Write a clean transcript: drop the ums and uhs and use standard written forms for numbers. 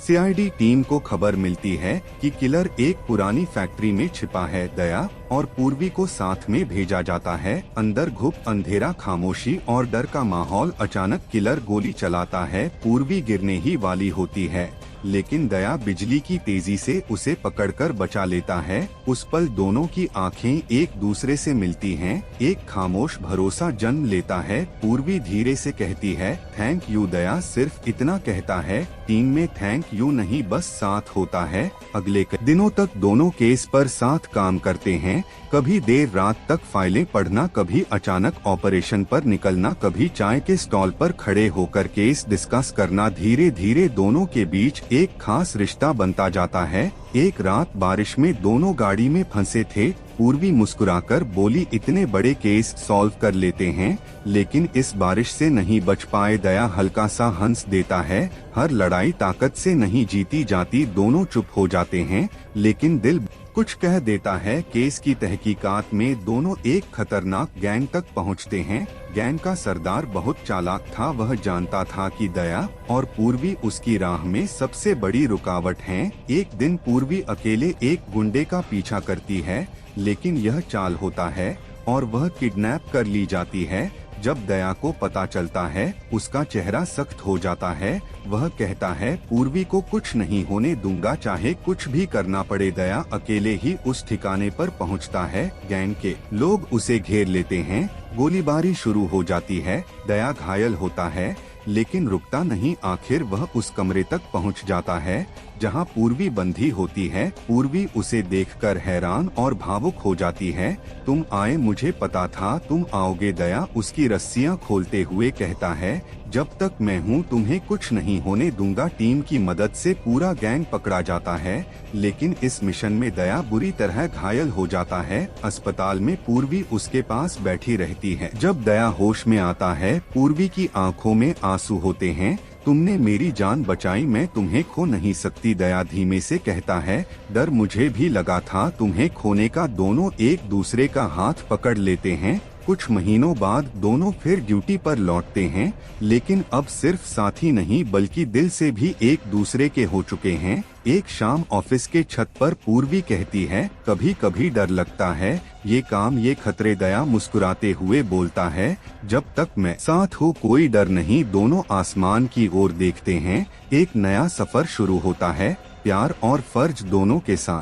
CID team को खबर मिलती है कि किलर एक पुरानी फैक्ट्री में छिपा है। दया और पूर्वी को साथ में भेजा जाता है। अंदर घुप अंधेरा, खामोशी और डर का माहौल। अचानक किलर गोली चलाता है। पूर्वी गिरने ही वाली होती है, लेकिन दया बिजली की तेजी से उसे पकड़कर बचा लेता है। उस पल दोनों की आंखें एक दूसरे से मिलती हैं। एक खामोश भरोसा जन्म लेता है। पूर्वी धीरे से कहती है, थैंक यू। दया सिर्फ इतना कहता है। टीम में थैंक यू नहीं, बस साथ होता है। अगले दिनों तक दोनों केस पर साथ काम करते हैं। कभी देर रात तक फाइलें पढ़ना, कभी अचानक ऑपरेशन पर निकलना, कभी चाय के स्टॉल पर खड़े होकर केस डिस्कस करना। धीरे धीरे दोनों के बीच एक खास रिश्ता बनता जाता है। एक रात बारिश में दोनों गाड़ी में फंसे थे। पूर्वी मुस्कुराकर बोली, इतने बड़े केस सॉल्व कर लेते हैं, लेकिन इस बारिश से नहीं बच पाए। दया हल्का सा हंस देता है। हर लड़ाई ताकत से नहीं जीती जाती। दोनों चुप हो जाते हैं, लेकिन दिल कुछ कह देता है। केस की तहकीकात में दोनों एक खतरनाक गैंग तक पहुंचते हैं। गैंग का सरदार बहुत चालाक था। वह जानता था कि दया और पूर्वी उसकी राह में सबसे बड़ी रुकावट हैं। एक दिन पूर्वी अकेले एक गुंडे का पीछा करती है, लेकिन यह चाल होता है और वह किडनैप कर ली जाती है। जब दया को पता चलता है, उसका चेहरा सख्त हो जाता है। वह कहता है, पूर्वी को कुछ नहीं होने दूंगा, चाहे कुछ भी करना पड़े। दया अकेले ही उस ठिकाने पर पहुंचता है। गैंग के लोग उसे घेर लेते हैं। गोलीबारी शुरू हो जाती है। दया घायल होता है, लेकिन रुकता नहीं। आखिर वह उस कमरे तक पहुंच जाता है जहां पूर्वी बंधी होती है। पूर्वी उसे देखकर हैरान और भावुक हो जाती है। तुम आए, मुझे पता था तुम आओगे। दया उसकी रस्सियां खोलते हुए कहता है, जब तक मैं हूं तुम्हें कुछ नहीं होने दूंगा। टीम की मदद से पूरा गैंग पकड़ा जाता है, लेकिन इस मिशन में दया बुरी तरह घायल हो जाता है। अस्पताल में पूर्वी उसके पास बैठी रहती है। जब दया होश में आता है, पूर्वी की आंखों में आंसू होते हैं। तुमने मेरी जान बचाई, मैं तुम्हें खो नहीं सकती। दया धीमे से कहता है, डर मुझे भी लगा था तुम्हें खोने का। दोनों एक दूसरे का हाथ पकड़ लेते हैं। कुछ महीनों बाद दोनों फिर ड्यूटी पर लौटते हैं, लेकिन अब सिर्फ साथी नहीं बल्कि दिल से भी एक दूसरे के हो चुके हैं। एक शाम ऑफिस के छत पर पूर्वी कहती है, कभी कभी डर लगता है, ये काम, ये खतरे। दया मुस्कुराते हुए बोलता है, जब तक मैं साथ हूँ कोई डर नहीं। दोनों आसमान की ओर देखते हैं। एक नया सफर शुरू होता है, प्यार और फर्ज दोनों के साथ।